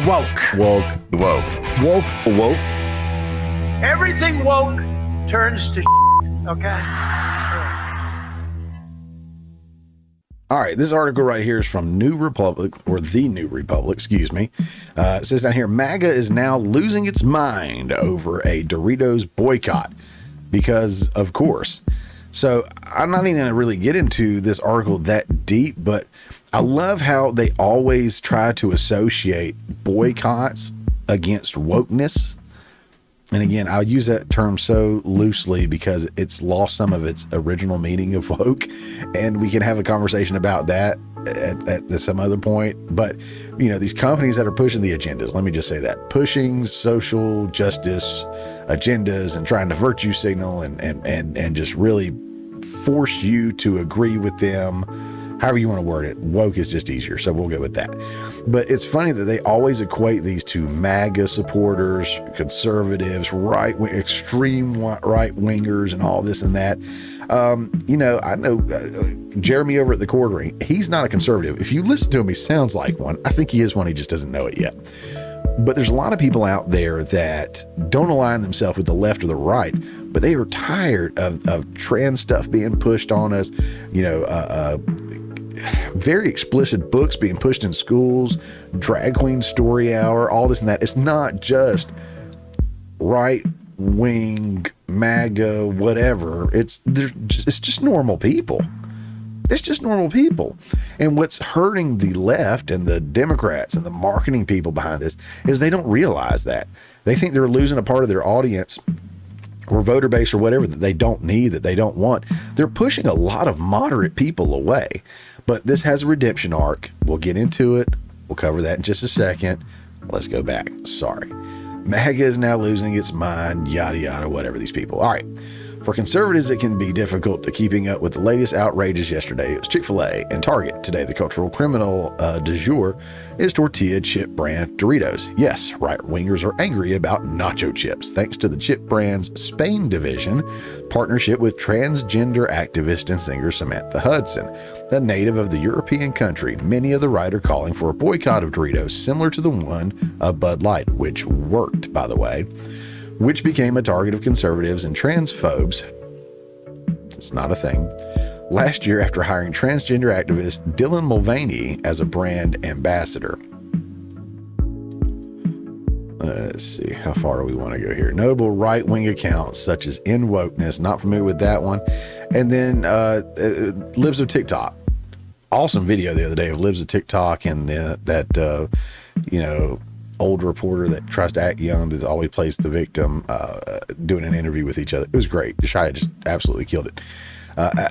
Woke. Woke. Everything woke turns to okay? All right, this article right here is from New Republic, or The New Republic, excuse me. It says down here, MAGA is now losing its mind over a Doritos boycott because, of course. So I'm not even going to really get into this article that deep, but I love how they always try to associate boycotts against wokeness. And again, I'll use that term so loosely because it's lost some of its original meaning of woke, and we can have a conversation about that at some other point. But, you know, these companies that are pushing the agendas, let me just say that, pushing social justice agendas and trying to virtue signal and just really force you to agree with them, however you want to word it. Woke is just easier, so we'll go with that. But it's funny that they always equate these to MAGA supporters, conservatives, extreme right-wingers, and all this and that. You know, I know Jeremy over at the Quartering, he's not a conservative. If you listen to him, he sounds like one. I think he is one, he just doesn't know it yet. But there's a lot of people out there that don't align themselves with the left or the right, but they are tired of trans stuff being pushed on us, you know, very explicit books being pushed in schools, drag queen story hour, all this and that. It's not just right wing, MAGA, whatever. It's just normal people. It's just normal people. And what's hurting the left and the Democrats and the marketing people behind this is they don't realize that. They think they're losing a part of their audience or voter base or whatever that they don't need, that they don't want. They're pushing a lot of moderate people away. But this has a redemption arc. We'll get into it. We'll cover that in just a second. Let's go back. Sorry. MAGA is now losing its mind, yada, yada, whatever, these people. All right. For conservatives, it can be difficult to keeping up with the latest outrages. Yesterday, it was Chick-fil-A and Target. Today, the cultural criminal du jour is tortilla chip brand Doritos. Yes, right-wingers are angry about nacho chips, thanks to the chip brand's Spain division partnership with transgender activist and singer Samantha Hudson, a native of the European country. Many of the right are calling for a boycott of Doritos, similar to the one of Bud Light, which worked, by the way, which became a target of conservatives and transphobes. It's not a thing. Last year, after hiring transgender activist Dylan Mulvaney as a brand ambassador. Let's see, how far do we want to go here? Notable right-wing accounts such as In Wokeness, not familiar with that one. And then Libs of TikTok. Awesome video the other day of Libs of TikTok and that you know, old reporter that tries to act young that always plays the victim, doing an interview with each other. It was great. Shia just absolutely killed it.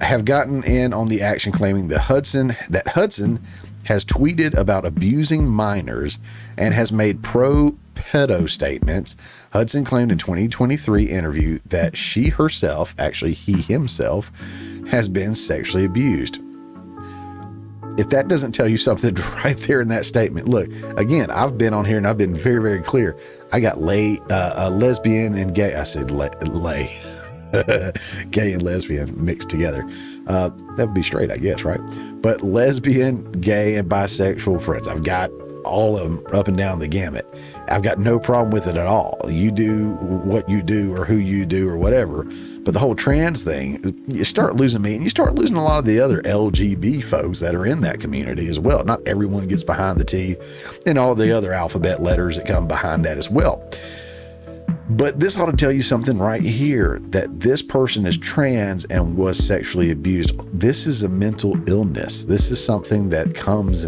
Have gotten in on the action, claiming that Hudson has tweeted about abusing minors and has made pro-pedo statements. Hudson claimed in 2023 interview that she herself, actually he himself, has been sexually abused. If that doesn't tell you something right there in that statement, look, again, I've been on here and I've been very, very clear. I got lesbian and gay. I said lay, gay and lesbian mixed together. That would be straight, I guess, right? But lesbian, gay, and bisexual friends, I've got all of them up and down the gamut. I've got no problem with it at all. You do what you do or who you do or whatever. But the whole trans thing, you start losing me, and you start losing a lot of the other LGB folks that are in that community as well. Not everyone gets behind the T and all the other alphabet letters that come behind that as well. But this ought to tell you something right here, that this person is trans and was sexually abused. This is a mental illness. This is something that comes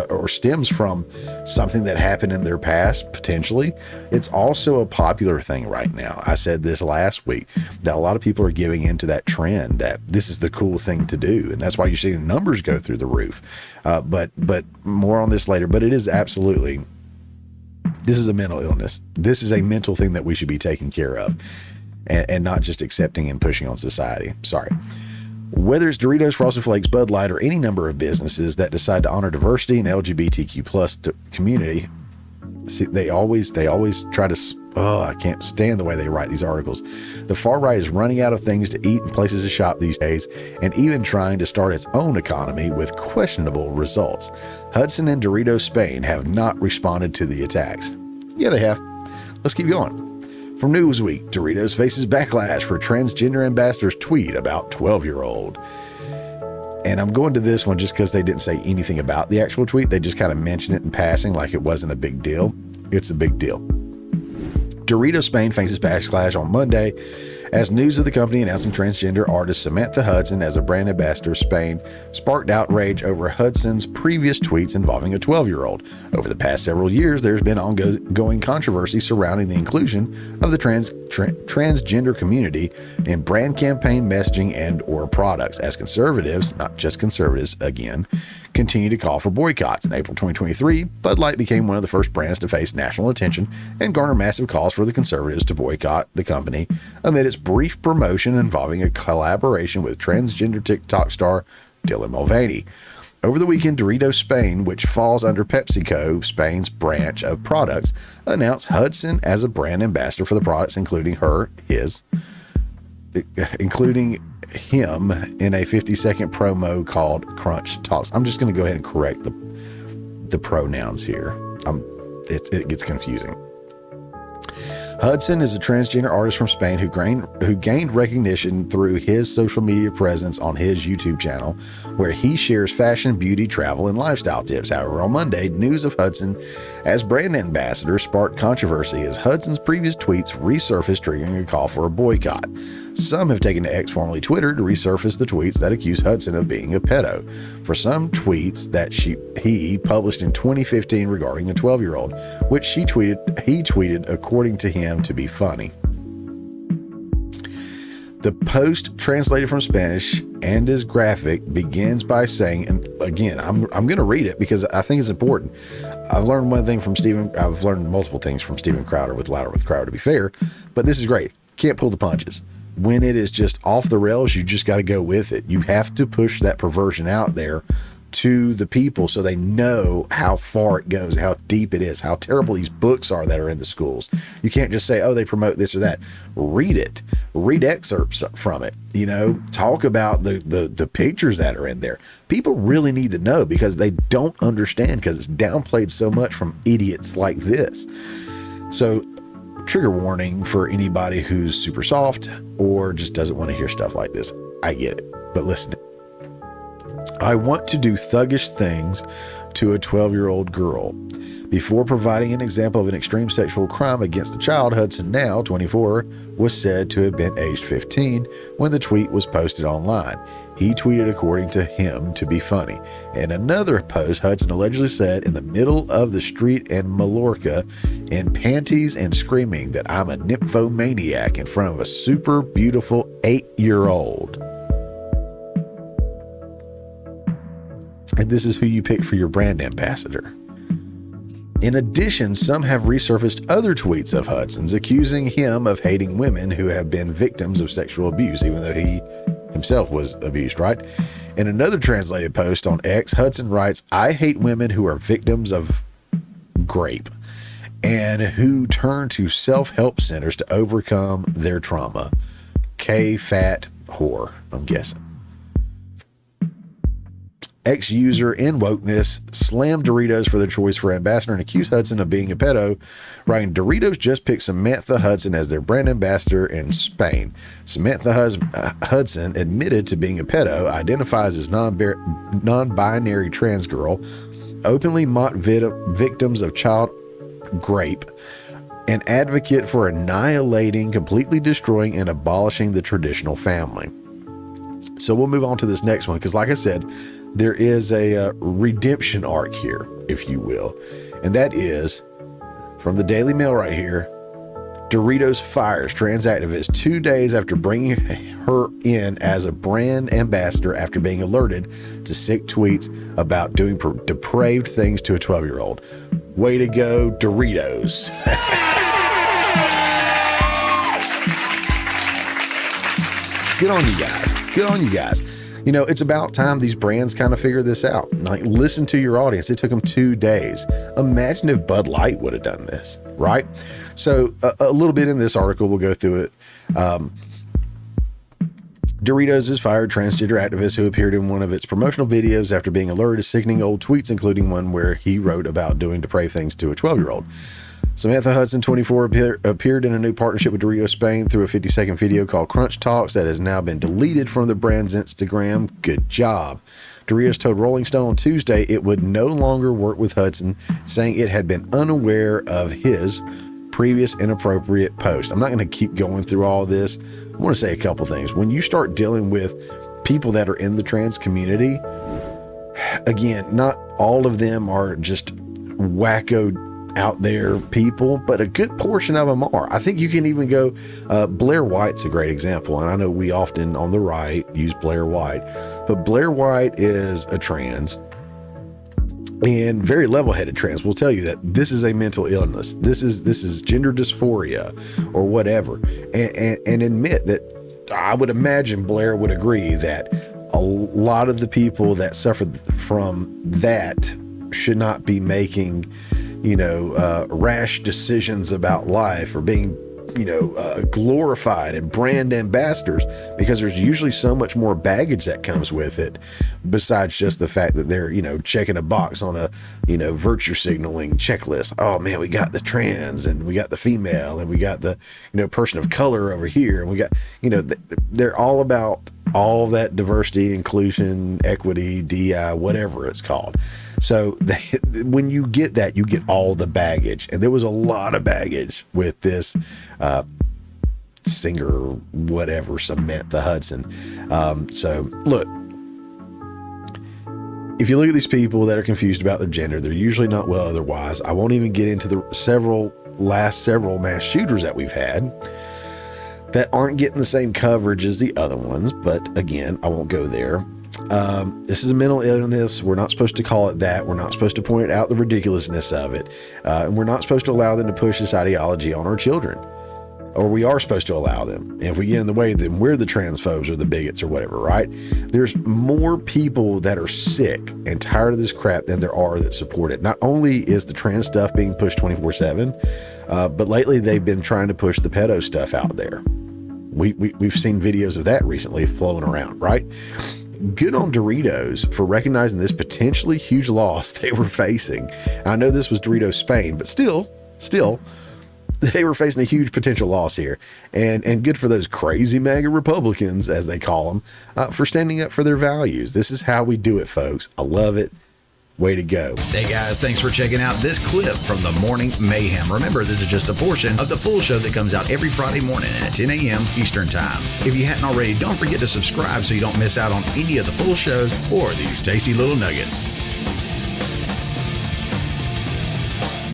or stems from something that happened in their past, potentially. It's also a popular thing right now. I said this last week, that a lot of people are giving into that trend that this is the cool thing to do. And that's why you're seeing numbers go through the roof. But more on this later. But it is absolutely... This is a mental illness. This is a mental thing that we should be taking care of and not just accepting and pushing on society. Sorry. Whether it's Doritos, Frosted Flakes, Bud Light, or any number of businesses that decide to honor diversity and LGBTQ plus community, see, they always try to Oh, I can't stand the way they write these articles. The far right is running out of things to eat and places to shop these days, and even trying to start its own economy with questionable results. Hudson and Doritos Spain have not responded to the attacks. Yeah, they have. Let's keep going. From Newsweek, Doritos faces backlash for transgender ambassador's tweet about 12-year-old. And I'm going to this one just because they didn't say anything about the actual tweet. They just kind of mentioned it in passing like it wasn't a big deal. It's a big deal. Doritos Spain faces backlash on Monday as news of the company announcing transgender artist Samantha Hudson as a brand ambassador of Spain sparked outrage over Hudson's previous tweets involving a 12-year-old. Over the past several years, there's been ongoing controversy surrounding the inclusion of the transgender community in brand campaign messaging and or products, as conservatives, not just conservatives again, continue to call for boycotts. In April 2023, Bud Light became one of the first brands to face national attention and garner massive calls for the conservatives to boycott the company amid its brief promotion involving a collaboration with transgender TikTok star Dylan Mulvaney. Over the weekend, Doritos Spain, which falls under PepsiCo, Spain's branch of products, announced Hudson as a brand ambassador for the products, including him in a 50-second promo called Crunch Talks. I'm just going to go ahead and correct the pronouns here. It gets confusing. Hudson is a transgender artist from Spain who gained recognition through his social media presence on his YouTube channel, where he shares fashion, beauty, travel, and lifestyle tips. However, on Monday, news of Hudson as brand ambassador sparked controversy as Hudson's previous tweets resurfaced, triggering a call for a boycott. Some have taken to X, formerly Twitter, to resurface the tweets that accuse Hudson of being a pedo. For some tweets that he published in 2015 regarding a 12-year-old, which he tweeted, according to him, to be funny. The post, translated from Spanish and is graphic, begins by saying, and again, I'm going to read it because I think it's important. I've learned multiple things from Steven Crowder with Louder with Crowder, to be fair, but this is great. Can't pull the punches. When it is just off the rails, you just got to go with it. You have to push that perversion out there to the people so they know how far it goes, how deep it is, how terrible these books are that are in the schools. You can't just say, oh, they promote this or that. Read it. Read excerpts from it. Talk about the pictures that are in there. People really need to know because they don't understand because it's downplayed so much from idiots like this. So, trigger warning for anybody who's super soft or just doesn't want to hear stuff like this. I get it, but listen. I want to do thuggish things to a 12-year-old girl. Before providing an example of an extreme sexual crime against a child, Hudson, now 24, was said to have been aged 15 when the tweet was posted online. He tweeted, according to him, to be funny. In another post, Hudson allegedly said, in the middle of the street in Mallorca, in panties and screaming that I'm a nymphomaniac in front of a super beautiful 8-year-old. And this is who you pick for your brand ambassador. In addition, some have resurfaced other tweets of Hudson's accusing him of hating women who have been victims of sexual abuse, even though he himself was abused, right? In another translated post on X, Hudson writes, I hate women who are victims of rape and who turn to self-help centers to overcome their trauma. K-fat whore, I'm guessing. Ex-user in wokeness slammed Doritos for their choice for ambassador and accused Hudson of being a pedo, writing, Doritos just picked Samantha Hudson as their brand ambassador in Spain. Samantha Hudson admitted to being a pedo, identifies as non-binary trans girl, openly mocked victims of child rape, an advocate for annihilating, completely destroying, and abolishing the traditional family. So we'll move on to this next one because, like I said, there is a redemption arc here, if you will. And that is from the Daily Mail right here. Doritos fires trans activist 2 days after bringing her in as a brand ambassador after being alerted to sick tweets about doing depraved things to a 12-year-old. Way to go, Doritos. Good on you guys. Good on you guys. You know, it's about time these brands kind of figure this out. Like, listen to your audience. It took them 2 days. Imagine if Bud Light would have done this, right? So a little bit in this article, we'll go through it. Doritos has fired transgender activists who appeared in one of its promotional videos after being alerted to sickening old tweets, including one where he wrote about doing depraved things to a 12-year-old. Samantha Hudson, 24, appeared in a new partnership with Doritos Spain through a 50-second video called Crunch Talks that has now been deleted from the brand's Instagram. Good job. Doritos told Rolling Stone on Tuesday it would no longer work with Hudson, saying it had been unaware of his previous inappropriate post. I'm not going to keep going through all this. I want to say a couple things. When you start dealing with people that are in the trans community, again, not all of them are just wacko out there people, but a good portion of them are. I think you can even go, Blair White's a great example. And I know we often on the right use Blair White, but Blair White is a trans and very level-headed trans. Will tell you that this is a mental illness. This is gender dysphoria or whatever. And admit that I would imagine Blair would agree that a lot of the people that suffered from that should not be making, rash decisions about life or being, glorified and brand ambassadors, because there's usually so much more baggage that comes with it besides just the fact that they're, checking a box on a, virtue signaling checklist. Oh man, we got the trans and we got the female and we got the, person of color over here. And we got, they're all about all that diversity, inclusion, equity, DI, whatever it's called. So when you get that, you get all the baggage. And there was a lot of baggage with this singer, whatever, Samantha Hudson. So look, if you look at these people that are confused about their gender, they're usually not well otherwise. I won't even get into the last several mass shooters that we've had that aren't getting the same coverage as the other ones. But again, I won't go there. This is a mental illness. We're not supposed to call it that. We're not supposed to point out the ridiculousness of it. And we're not supposed to allow them to push this ideology on our children. Or we are supposed to allow them. And if we get in the way, then we're the transphobes or the bigots or whatever, right? There's more people that are sick and tired of this crap than there are that support it. Not only is the trans stuff being pushed 24/7, but lately they've been trying to push the pedo stuff out there. We've seen videos of that recently flowing around, right? Good on Doritos for recognizing this potentially huge loss they were facing. I know this was Doritos Spain, but still, they were facing a huge potential loss here. And good for those crazy MAGA Republicans, as they call them, for standing up for their values. This is how we do it, folks. I love it. Way to go. Hey guys, thanks for checking out this clip from the Morning Mayhem. Remember, this is just a portion of the full show that comes out every Friday morning at 10 a.m. Eastern Time. If you hadn't already, don't forget to subscribe so you don't miss out on any of the full shows or these tasty little nuggets.